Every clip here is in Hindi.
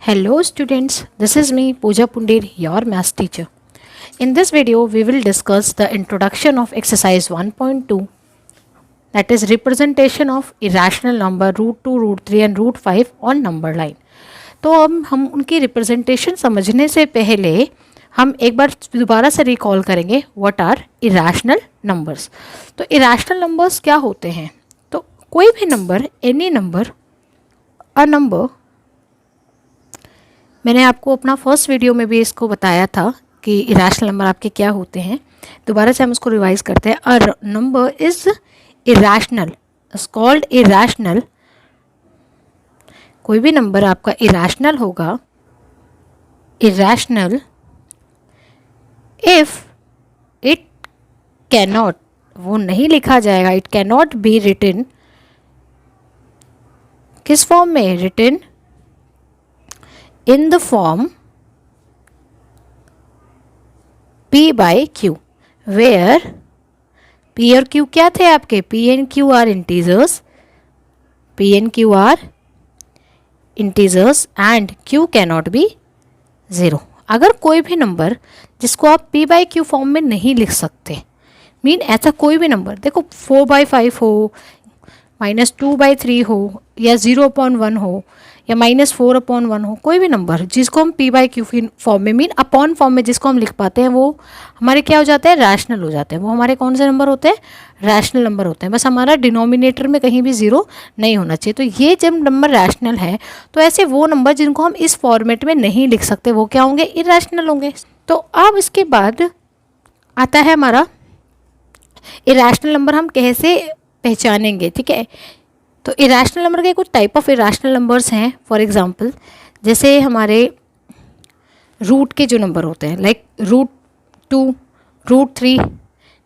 Hello students, this is me Pooja Pundir, your maths teacher. In this video, we will discuss the introduction of exercise 1.2, that is representation of irrational number root 2, root 3 and root 5 on number line. तो अब हम उनकी रिप्रेजेंटेशन समझने से पहले हम एक बार दोबारा से रिकॉल करेंगे व्हाट आर इरेशनल नंबर्स. तो इरेशनल नंबर्स क्या होते हैं? तो कोई भी number, any number, a number, मैंने आपको अपना फर्स्ट वीडियो में भी इसको बताया था कि इरेशनल नंबर आपके क्या होते हैं. दोबारा से हम इसको रिवाइज करते हैं. A number is irrational, is called irrational. कोई भी नंबर आपका इरेशनल होगा, इरेशनल इफ इट कैनॉट, वो नहीं लिखा जाएगा, इट कैनॉट बी रिटन. किस फॉर्म में? Written in the form p by q, where p और q क्या थे आपके? p and q are integers, p and q are integers and q cannot be 0. अगर कोई भी नंबर जिसको आप p by q फॉर्म में नहीं लिख सकते, मीन ऐसा कोई भी नंबर, देखो 4/5 हो, -2/3 हो, या 0/1 हो, या -4/1 हो, कोई भी नंबर जिसको हम p बाई क्यू फॉर्म में, मीन अपॉन फॉर्म में जिसको हम लिख पाते हैं, वो हमारे क्या हो जाते हैं? रैशनल हो जाते हैं. वो हमारे कौन से नंबर होते हैं? रैशनल नंबर होते हैं. बस हमारा डिनोमिनेटर में कहीं भी ज़ीरो नहीं होना चाहिए. तो ये जब नंबर रैशनल है, तो ऐसे वो नंबर जिनको हम इस फॉर्मेट में नहीं लिख सकते, वो क्या होंगे? इरेशनल होंगे. तो अब इसके बाद आता है हमारा इरेशनल नंबर हम कैसे पहचानेंगे. ठीक है, तो इरेशनल नंबर के कुछ टाइप ऑफ इरेशनल नंबर्स हैं. फॉर एग्जांपल जैसे हमारे रूट के जो नंबर होते हैं, लाइक रूट 2, रूट 3.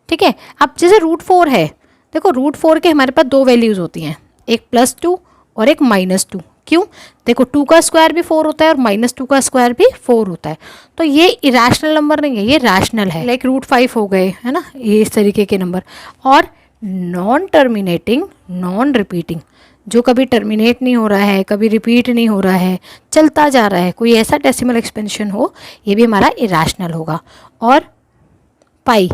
ठीक है, अब जैसे रूट 4 है, देखो रूट 4 के हमारे पास दो वैल्यूज़ होती हैं, एक +2 और एक -2. क्यों? देखो 2 का स्क्वायर भी 4 होता है और -2 का स्क्वायर भी 4 होता है. तो ये इरेशनल नंबर नहीं है, ये रैशनल है. लाइक रूट 5 हो गए, है ना, ये इस तरीके के नंबर. और नॉन टर्मिनेटिंग, नॉन रिपीटिंग, जो कभी टर्मिनेट नहीं हो रहा है, कभी रिपीट नहीं हो रहा है, चलता जा रहा है, कोई ऐसा डेसिमल एक्सपेंशन हो, ये भी हमारा इरेशनल होगा. और पाई,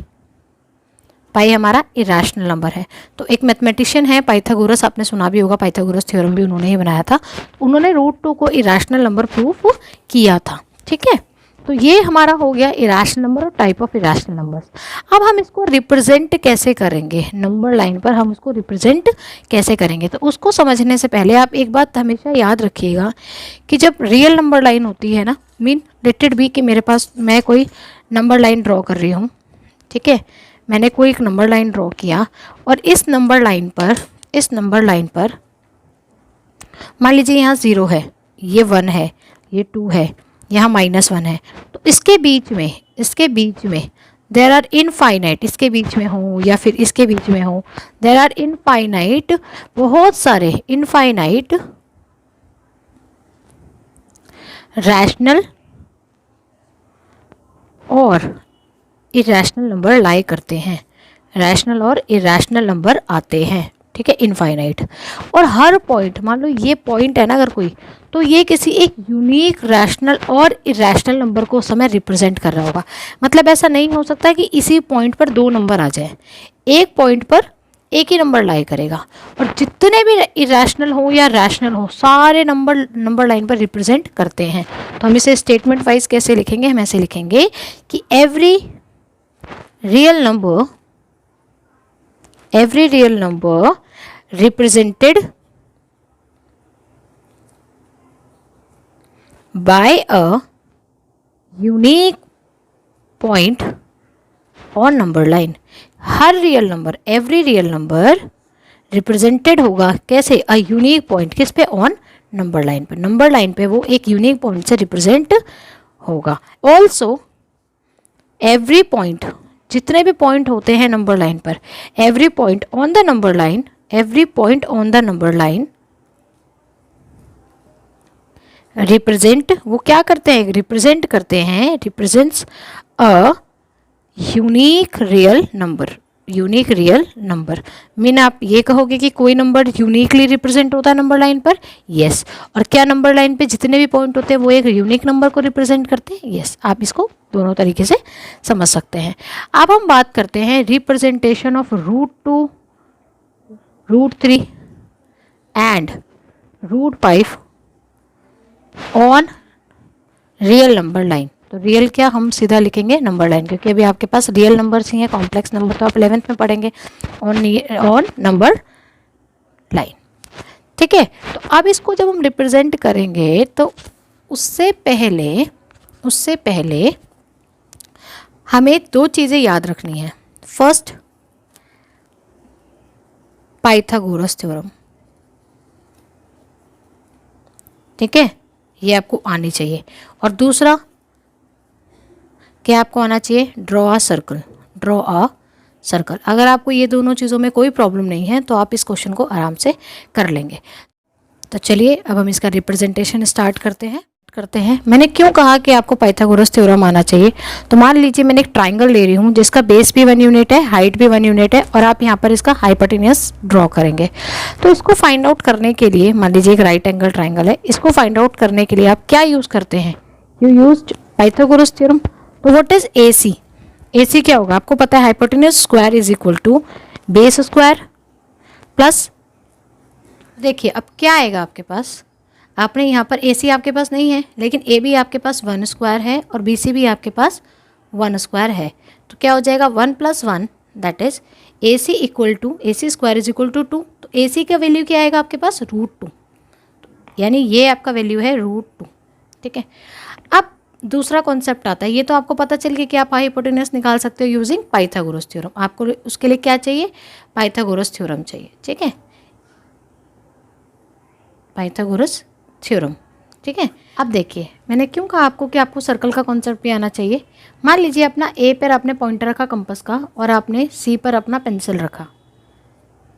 पाई हमारा इरेशनल नंबर है. तो एक मैथमेटिशियन है पाइथागोरस, आपने सुना भी होगा, पाइथागोरस थ्योरम भी उन्होंने ही बनाया था. उन्होंने रूट 2 को इरेशनल नंबर प्रूफ किया था. ठीक है, तो ये हमारा हो गया इरेशनल नंबर और टाइप ऑफ इरेशनल नंबर्स. अब हम इसको रिप्रेजेंट कैसे करेंगे? नंबर लाइन पर हम उसको रिप्रेजेंट कैसे करेंगे? तो उसको समझने से पहले आप एक बात हमेशा याद रखिएगा कि जब रियल नंबर लाइन होती है ना, मीन लेटेड बी कि मेरे पास, मैं कोई नंबर लाइन ड्रॉ कर रही हूँ. ठीक है, मैंने कोई एक नंबर लाइन ड्रॉ किया और इस नंबर लाइन पर मान लीजिए यहाँ 0 है, ये 1 है, ये 2 है, यहाँ -1 है. तो इसके बीच में देर आर इनफाइनाइट, इसके बीच में हो या फिर इसके बीच में हो, देर आर इनफाइनाइट, बहुत सारे इनफाइनाइट रैशनल और इरेशनल नंबर लाई करते हैं. रैशनल और इरेशनल नंबर आते हैं. ठीक है, इनफाइनाइट. और हर पॉइंट, मान लो ये पॉइंट है ना अगर कोई, तो ये किसी एक यूनिक रैशनल और इरेशनल नंबर को समय रिप्रेजेंट कर रहा होगा. मतलब ऐसा नहीं हो सकता कि इसी पॉइंट पर दो नंबर आ जाए, एक पॉइंट पर एक ही नंबर लाई करेगा. और जितने भी इरेशनल हो या रैशनल हो, सारे नंबर लाइन पर रिप्रेजेंट करते हैं. तो हम इसे स्टेटमेंट वाइज कैसे लिखेंगे? हम ऐसे लिखेंगे कि every real number represented by a unique point on number line. Her real number, every real number represented होगा कैसे? A unique point. किस पे? ऑन नंबर लाइन पे. नंबर लाइन पे वो एक यूनिक पॉइंट से रिप्रेजेंट होगा. ऑल्सो एवरी पॉइंट, जितने भी पॉइंट होते हैं नंबर लाइन पर, every point on the number line, every point on the number line represent, वो क्या करते हैं? represents a unique real number. Unique real number. Mean आप ये कहोगे कि कोई नंबर यूनिकली रिप्रेजेंट होता है नंबर लाइन पर, यस। और क्या नंबर लाइन पे जितने भी पॉइंट होते हैं वो एक यूनिक नंबर को रिप्रेजेंट करते हैं, यस। आप इसको दोनों तरीके से समझ सकते हैं। अब हम बात करते हैं representation of √2, √3 and √5 on real number line. तो रियल क्या, हम सीधा लिखेंगे नंबर लाइन, क्योंकि अभी आपके पास रियल नंबर्स ही हैं, कॉम्प्लेक्स नंबर तो आप 11th में पढ़ेंगे ऑन नंबर लाइन। ठीक है, तो अब इसको जब हम रिप्रेजेंट करेंगे तो उससे पहले हमें दो चीज़ें याद रखनी है। फर्स्ट, पाइथागोरस थ्योरम, ठीक है, ये आपको आनी चाहिए। और दूसरा क्या आपको आना चाहिए, ड्रॉ अ सर्कल। अगर आपको ये दोनों चीज़ों में कोई प्रॉब्लम नहीं है तो आप इस क्वेश्चन को आराम से कर लेंगे। तो चलिए अब हम इसका रिप्रेजेंटेशन स्टार्ट करते हैं। मैंने क्यों कहा कि आपको पाइथागोरस थ्योरम आना चाहिए, तो मान लीजिए मैंने एक ट्राइंगल ले रही हूँ जिसका बेस भी 1 यूनिट है, हाइट भी 1 यूनिट है, और आप यहाँ पर इसका हाइपोटेन्यूज ड्रॉ करेंगे। तो इसको फाइंड आउट करने के लिए, मान लीजिए एक राइट एंगल ट्राइंगल है, इसको फाइंड आउट करने के लिए आप क्या यूज़ करते हैं, यू यूज पाइथागोरस थ्योरम। तो व्हाट इज AC? AC क्या होगा, आपको पता है, hypotenuse square is equal to base square plus, देखिए अब क्या आएगा आपके पास, आपने यहाँ पर AC आपके पास नहीं है, लेकिन AB आपके पास 1 स्क्वायर है और BC भी आपके पास 1 स्क्वायर है। तो क्या हो जाएगा, 1 + 1 that is AC equal to AC square is equal to 2। तो AC का वैल्यू क्या आएगा आपके पास, √2, यानी ये आपका वैल्यू है √2। ठीक है, अब दूसरा कॉन्सेप्ट आता है, ये तो आपको पता चल गया कि आप हाइपोटेन्यूज निकाल सकते हो यूजिंग पाइथागोरस थ्योरम। आपको उसके लिए क्या चाहिए, पाइथागोरस थ्योरम चाहिए। ठीक है, पाइथागोरस थ्योरम। ठीक है, अब देखिए मैंने क्यों कहा आपको कि आपको सर्कल का कॉन्सेप्ट भी आना चाहिए। मान लीजिए अपना A पर आपने पॉइंटर रखा कंपास का और आपने C पर अपना पेंसिल रखा,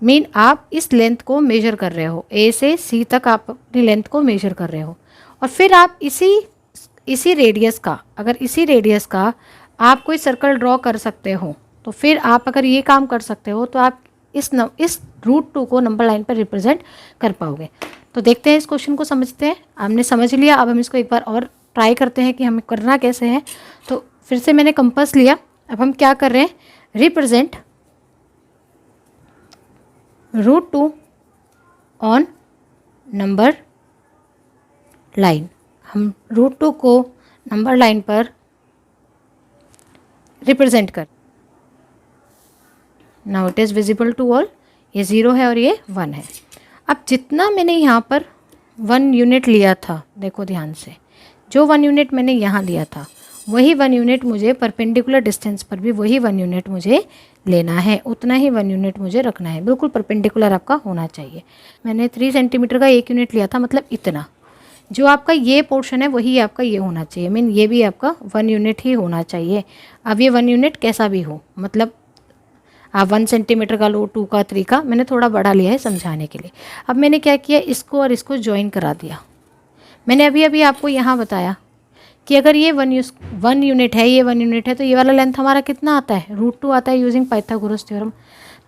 मीन आप इस लेंथ को मेजर कर रहे हो, A से C तक आप अपनी लेंथ को मेजर कर रहे हो, और फिर आप इसी रेडियस का, अगर इसी रेडियस का आप कोई सर्कल ड्रॉ कर सकते हो, तो फिर आप अगर ये काम कर सकते हो तो आप इस √2 को नंबर लाइन पर रिप्रेजेंट कर पाओगे। तो देखते हैं इस क्वेश्चन को, समझते हैं। हमने समझ लिया, अब हम इसको एक बार और ट्राई करते हैं कि हमें करना कैसे है। तो फिर से मैंने कंपास लिया, अब हम क्या कर रहे हैं, रिप्रेजेंट √2 ऑन नंबर लाइन। हम √2 को नंबर लाइन पर रिप्रेजेंट कर, now it is visible to all, ये 0 है और ये 1 है। अब जितना मैंने यहाँ पर 1 यूनिट लिया था, देखो ध्यान से, जो 1 यूनिट मैंने यहाँ लिया था वही 1 यूनिट मुझे परपेंडिकुलर डिस्टेंस पर भी वही 1 यूनिट मुझे लेना है, उतना ही 1 यूनिट मुझे रखना है, बिल्कुल परपेंडिकुलर आपका होना चाहिए। मैंने 3 सेंटीमीटर का 1 यूनिट लिया था, मतलब इतना, जो आपका ये पोर्शन है वही आपका ये होना चाहिए, मीन ये भी आपका 1 यूनिट ही होना चाहिए। अब ये 1 यूनिट कैसा भी हो, मतलब आप 1 सेंटीमीटर का लो, 2 का, 3 का, मैंने थोड़ा बढ़ा लिया है समझाने के लिए। अब मैंने क्या किया, इसको और इसको ज्वाइन करा दिया। मैंने अभी आपको यहाँ बताया कि अगर ये 1 यूनिट है, ये 1 यूनिट है, तो ये वाला लेंथ हमारा कितना आता है, √2 आता है यूजिंग पाइथागोरस थ्योरम।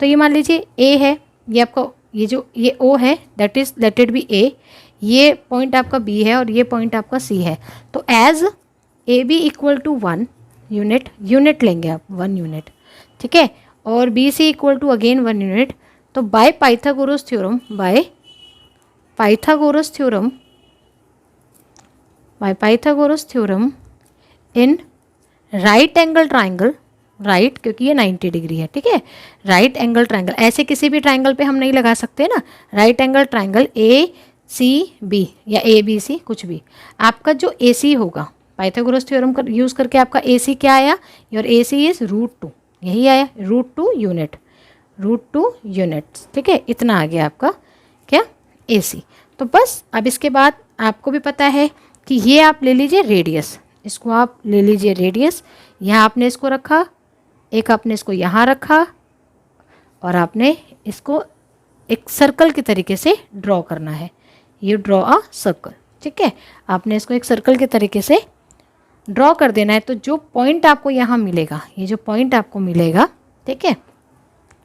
तो ये मान लीजिए A है, ये आपका ये O है, लेट इट बी A, ये पॉइंट आपका B है और ये पॉइंट आपका C है। तो edge AB equal to 1 unit लेंगे आप, 1 यूनिट, ठीक है, और BC equal to again 1 unit. तो by Pythagoras theorem in right angle triangle, right क्योंकि ये 90 डिग्री है, ठीक है, राइट एंगल ट्राइंगल, ऐसे किसी भी ट्राइंगल पे हम नहीं लगा सकते ना, राइट एंगल ट्राइंगल ACB या ABC कुछ भी, आपका जो AC होगा पाइथागोरस थ्योरम का यूज़ करके आपका AC क्या आया, योर AC इज़ √2, यही आया, √2 यूनिट्स, ठीक है, इतना आ गया आपका क्या, AC। तो बस अब इसके बाद आपको भी पता है कि ये आप ले लीजिए रेडियस, इसको आप ले लीजिए रेडियस, यहाँ आपने इसको रखा, एक आपने इसको यहाँ रखा, और आपने इसको एक सर्कल के तरीके से ड्रॉ करना है, यू ड्रॉ अ सर्कल, ठीक है, आपने इसको एक सर्कल के तरीके से ड्रॉ कर देना है। तो जो पॉइंट आपको यहाँ मिलेगा, ये जो पॉइंट आपको मिलेगा, ठीक है,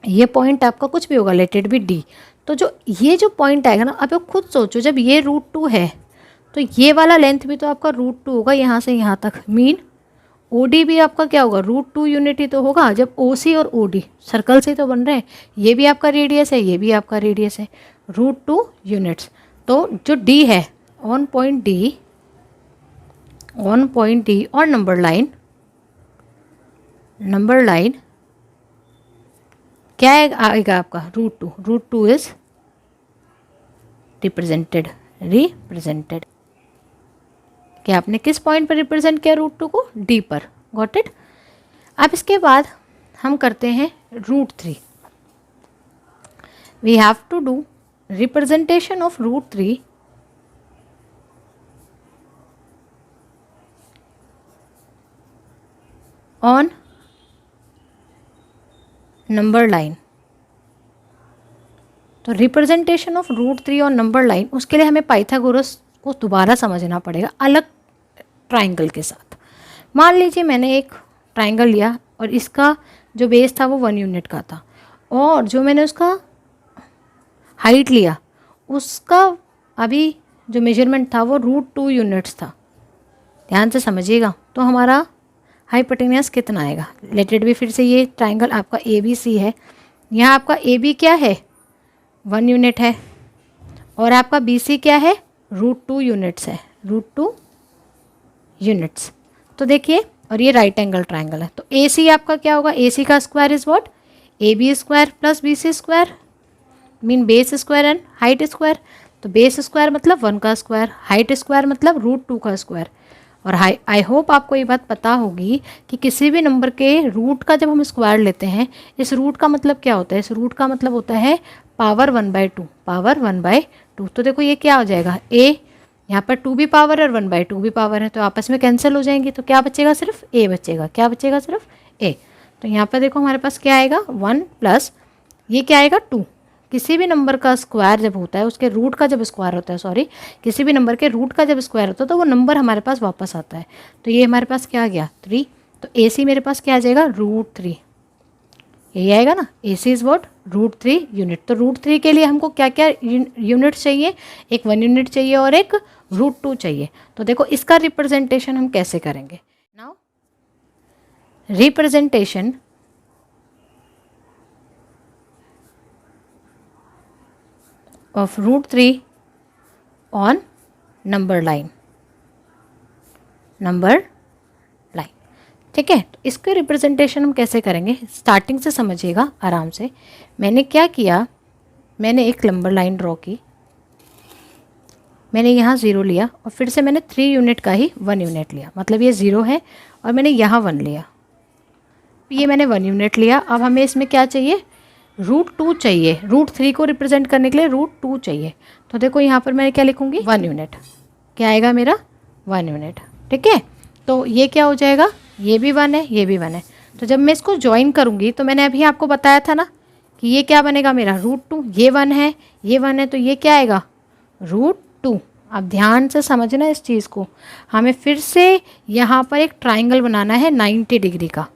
ये पॉइंट आपका कुछ भी होगा, लेट इट बी डी। तो जो ये जो पॉइंट आएगा ना, अब आप खुद सोचो, जब ये √2 है तो ये वाला लेंथ भी तो आपका √2 होगा यहाँ से यहाँ तक। मीन OD भी आपका क्या होगा, √2 यूनिट ही तो होगा। जब OC और OD सर्कल से तो बन रहे हैं, ये भी आपका रेडियस है, ये भी आपका रेडियस है, √2 यूनिट्स। तो जो D है, ऑन पॉइंट D और नंबर लाइन क्या आएगा आपका, √2 इज रिप्रेजेंटेड कि आपने किस पॉइंट पर रिप्रेजेंट किया √2 को, D पर। Got it. अब इसके बाद हम करते हैं √3। We have to do representation of √3 on number line. तो representation of √3 on number line, उसके लिए हमें पाइथागोरस को दोबारा समझना पड़ेगा अलग ट्राइंगल के साथ। मान लीजिए मैंने एक ट्राइंगल लिया और इसका जो बेस था वो 1 यूनिट का था, और जो मैंने उसका हाइट लिया उसका अभी जो मेजरमेंट था वो √2 यूनिट्स था। ध्यान से समझिएगा। तो हमारा हाइपोटेन्यूस कितना आएगा, लेट इट बी, फिर से ये ट्राइंगल आपका ABC है, यहाँ आपका AB क्या है, 1 यूनिट है, और आपका BC क्या है, √2 यूनिट्स है, √2 यूनिट्स। तो देखिए, और ये राइट एंगल ट्राइंगल है, तो AC आपका क्या होगा, AC का square is what, AB square plus BC square, mean base square and height square. तो बेस स्क्वायर मतलब 1 का स्क्वायर, हाइट स्क्वायर मतलब √2 का स्क्वायर। और आई होप आपको ये बात पता होगी कि किसी भी नंबर के रूट का जब हम स्क्वायर लेते हैं, इस रूट का मतलब क्या होता है, इस रूट का मतलब होता है पावर 1/2। तो देखो ये क्या हो जाएगा, A, यहाँ पर 2 भी पावर है और 1/2 भी पावर है, तो आपस में कैंसिल हो जाएंगे। तो क्या बचेगा, सिर्फ A बचेगा। क्या बचेगा, सिर्फ A। तो यहाँ पर देखो हमारे पास क्या आएगा, 1 प्लस ये क्या आएगा, 2। किसी भी नंबर का स्क्वायर जब होता है, उसके रूट का जब स्क्वायर होता है, सॉरी, किसी भी नंबर के रूट का जब स्क्वायर होता है तो वो नंबर हमारे पास वापस आता है। तो ये हमारे पास क्या आ गया, 3। तो AC मेरे पास क्या आ जाएगा, √3। यही आएगा ना, AC इज़ व्हाट, √3 यूनिट। तो √3 के लिए हमको क्या क्या यूनिट चाहिए, एक 1 यूनिट चाहिए और एक √2 चाहिए। तो देखो इसका रिप्रेजेंटेशन हम कैसे करेंगे। Now representation of √3 on number line। ठीक है, तो इसके रिप्रेजेंटेशन हम कैसे करेंगे, स्टार्टिंग से समझिएगा आराम से। मैंने क्या किया, मैंने एक नंबर लाइन ड्रॉ की, मैंने यहाँ 0 लिया और फिर से मैंने 3 यूनिट का ही 1 यूनिट लिया, मतलब ये 0 है और मैंने यहाँ 1 लिया, ये मैंने 1 यूनिट लिया। अब हमें इसमें क्या चाहिए, √2 चाहिए, √3 को रिप्रेजेंट करने के लिए √2 चाहिए। तो देखो यहाँ पर मैं क्या लिखूँगी, 1 यूनिट। क्या आएगा मेरा, 1 यूनिट। ठीक है, तो ये क्या हो जाएगा, ये भी 1 है, ये भी 1 है। तो जब मैं इसको ज्वाइन करूँगी तो मैंने अभी आपको बताया था ना कि ये क्या बनेगा मेरा, √2। ये 1 है, ये 1 है, तो ये क्या आएगा, √2। अब ध्यान से समझना इस चीज़ को, हमें फिर से यहाँ पर एक ट्राइंगल बनाना है 90 डिग्री का।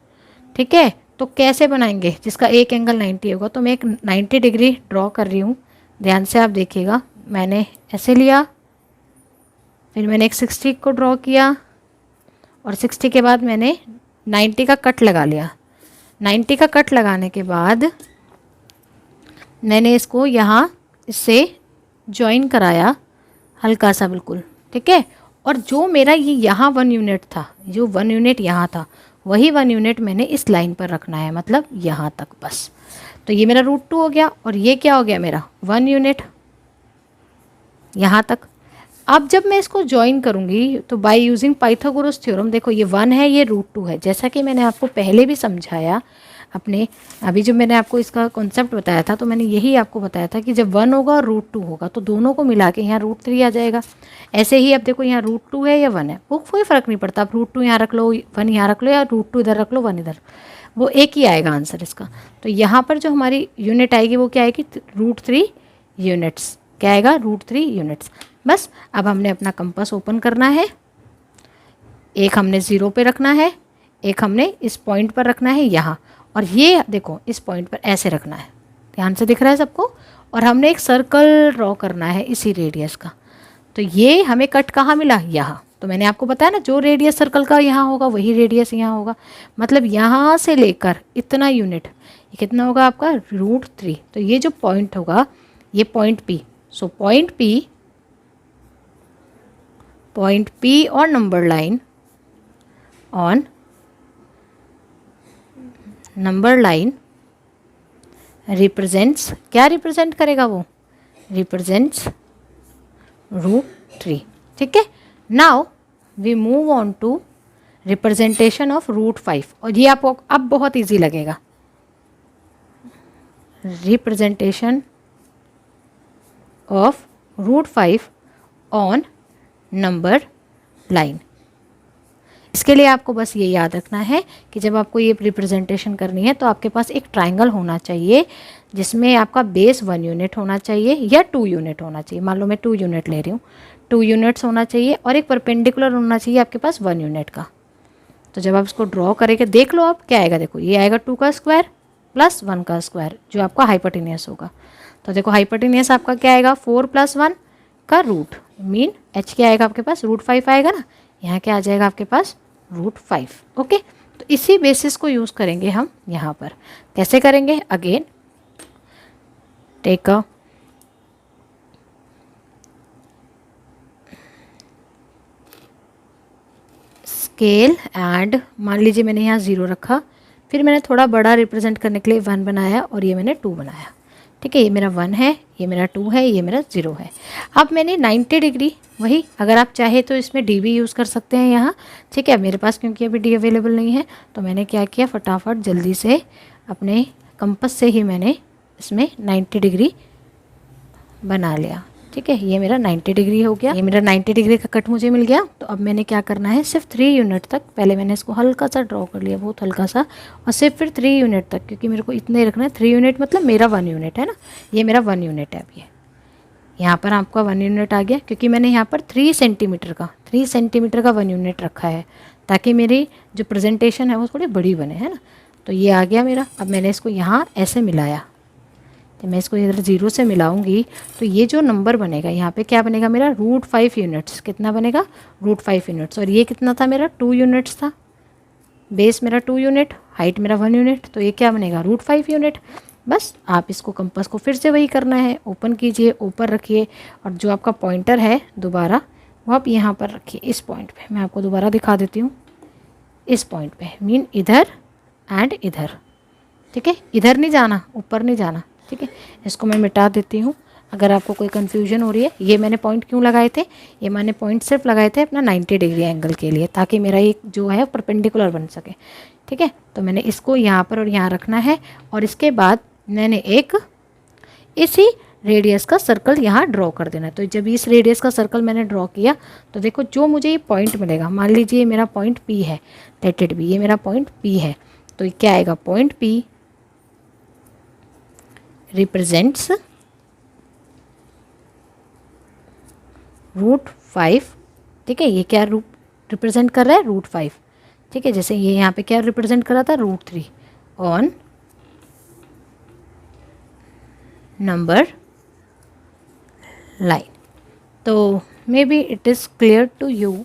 ठीक है, तो कैसे बनाएंगे, जिसका एक एंगल 90 होगा। तो मैं एक 90 डिग्री ड्रॉ कर रही हूँ, ध्यान से आप देखिएगा। मैंने ऐसे लिया, फिर मैंने एक 60 को ड्रॉ किया और 60 के बाद मैंने 90 का कट लगा लिया। 90 का कट लगाने के बाद मैंने इसको यहाँ इससे जॉइन कराया हल्का सा, बिल्कुल। ठीक है, और जो मेरा ये यहाँ 1 यूनिट था, जो 1 यूनिट यहाँ था, वही 1 यूनिट मैंने इस लाइन पर रखना है, मतलब यहाँ तक बस। तो ये मेरा √2 हो गया और ये क्या हो गया मेरा, 1 यूनिट यहाँ तक। अब जब मैं इसको ज्वाइन करूँगी तो बाय यूजिंग पाइथागोरस थ्योरम, देखो ये 1 है, ये √2 है। जैसा कि मैंने आपको पहले भी समझाया अपने, अभी जब मैंने आपको इसका कॉन्सेप्ट बताया था तो मैंने यही आपको बताया था कि जब 1 होगा और √2 होगा तो दोनों को मिला के यहाँ √3 आ जाएगा। ऐसे ही अब देखो यहाँ √2 है या 1 है, वो कोई फ़र्क नहीं पड़ता, आप √2 यहाँ रख लो, 1 यहाँ रख लो, या √2 इधर रख लो, 1 इधर, वो एक ही आएगा आंसर इसका। तो यहाँ पर जो हमारी यूनिट आएगी वो क्या आएगी, √3 यूनिट्स। क्या आएगा, √3 यूनिट्स। बस अब हमने अपना कंपास ओपन करना है, एक हमने 0 पे रखना है, एक हमने इस पॉइंट पर रखना है यहाँ, और ये देखो इस पॉइंट पर ऐसे रखना है, ध्यान से दिख रहा है सबको, और हमने एक सर्कल ड्रॉ करना है इसी रेडियस का। तो ये हमें कट कहाँ मिला, यहाँ। तो मैंने आपको बताया ना, जो रेडियस सर्कल का यहाँ होगा वही रेडियस यहाँ होगा, मतलब यहाँ से लेकर इतना यूनिट, ये कितना होगा आपका √3। तो ये जो पॉइंट होगा ये point P। So point P और नंबर लाइन रिप्रेजेंट्स, क्या रिप्रेजेंट करेगा वो, रिप्रेजेंट्स √3। ठीक है। Now we move on to representation of √5, और ये आपको अब बहुत इजी लगेगा। Representation of √5 on number line. इसके लिए आपको बस ये याद रखना है कि जब आपको ये रिप्रेजेंटेशन करनी है तो आपके पास एक ट्राइंगल होना चाहिए जिसमें आपका बेस 1 यूनिट होना चाहिए या 2 यूनिट होना चाहिए। मान लो मैं 2 यूनिट ले रही हूँ, 2 यूनिट्स होना चाहिए, और एक परपेंडिकुलर होना चाहिए आपके पास 1 यूनिट का। तो जब आप इसको ड्रॉ करेंगे देख लो आप क्या आएगा, देखो ये आएगा 2 का स्क्वायर प्लस 1 का स्क्वायर जो आपका हाइपोटेनियस होगा। तो देखो हाइपोटेनियस आपका क्या आएगा, 4 + 1 का रूट, मीन h क्या आएगा आपके पास, √5 आएगा ना, यहाँ क्या आ जाएगा आपके पास √5। ओके, तो इसी बेसिस को यूज़ करेंगे हम यहाँ पर। कैसे करेंगे, again take a scale and मान लीजिए मैंने यहाँ 0 रखा, फिर मैंने थोड़ा बड़ा रिप्रेजेंट करने के लिए 1 बनाया और ये मैंने 2 बनाया। ठीक है, ये मेरा 1 है, ये मेरा 2 है, ये मेरा 0 है। अब मैंने 90 डिग्री, वही अगर आप चाहे तो इसमें डी भी यूज़ कर सकते हैं यहाँ। ठीक है, मेरे पास क्योंकि अभी डी अवेलेबल नहीं है तो मैंने क्या किया, फटाफट जल्दी से अपने कंपास से ही मैंने इसमें 90 डिग्री बना लिया। ठीक है, ये मेरा 90 डिग्री हो गया, ये मेरा 90 डिग्री का कट मुझे मिल गया। तो अब मैंने क्या करना है, सिर्फ 3 यूनिट तक, पहले मैंने इसको हल्का सा ड्रॉ कर लिया, बहुत हल्का सा, और सिर्फ फिर 3 यूनिट तक, क्योंकि मेरे को इतने रखना है। 3 यूनिट मतलब मेरा 1 यूनिट है ना, ये मेरा 1 यूनिट है। अब ये यहाँ पर आपका 1 यूनिट आ गया, क्योंकि मैंने यहाँ पर 3 सेंटीमीटर का 1 यूनिट रखा है, ताकि मेरी जो प्रेजेंटेशन है वो थोड़ी बड़ी बने, है ना। तो ये आ गया मेरा। अब मैंने इसको यहाँ ऐसे मिलाया, तो मैं इसको इधर 0 से मिलाऊंगी तो ये जो नंबर बनेगा यहाँ पे क्या बनेगा मेरा, √5 यूनिट्स। कितना बनेगा, √5 यूनिट्स। और ये कितना था मेरा, 2 यूनिट्स था, बेस मेरा 2 यूनिट, हाइट मेरा 1 यूनिट, तो ये क्या बनेगा, √5 यूनिट। बस आप इसको कंपास को फिर से वही करना है, ओपन कीजिए, ऊपर रखिए, और जो आपका पॉइंटर है दोबारा वो आप यहाँ पर रखिए, इस पॉइंट पे। मैं आपको दोबारा दिखा देती हूँ, इस पॉइंट पे, मीन इधर एंड इधर। ठीक है, इधर नहीं जाना, ऊपर नहीं जाना। ठीक है, इसको मैं मिटा देती हूँ अगर आपको कोई कन्फ्यूजन हो रही है। ये मैंने पॉइंट क्यों लगाए थे, ये मैंने पॉइंट सिर्फ लगाए थे अपना 90 डिग्री एंगल के लिए, ताकि मेरा एक जो है परपेंडिकुलर बन सके। ठीक है, तो मैंने इसको यहाँ पर और यहाँ रखना है, और इसके बाद मैंने एक इसी रेडियस का सर्कल यहाँ ड्रॉ कर देना। तो जब इस रेडियस का सर्कल मैंने ड्रॉ किया तो देखो जो मुझे ये पॉइंट मिलेगा, मान लीजिए मेरा पॉइंट P है, लेट इट बी, ये मेरा पॉइंट P है, तो ये क्या आएगा, पॉइंट P रिप्रेजेंट्स √5। ठीक है, ये क्या रिप्रेजेंट कर रहा है, √5। ठीक है, जैसे ये यहाँ पे क्या रिप्रेजेंट कर रहा था, √3 ऑन नंबर लाइन। तो maybe it is clear to you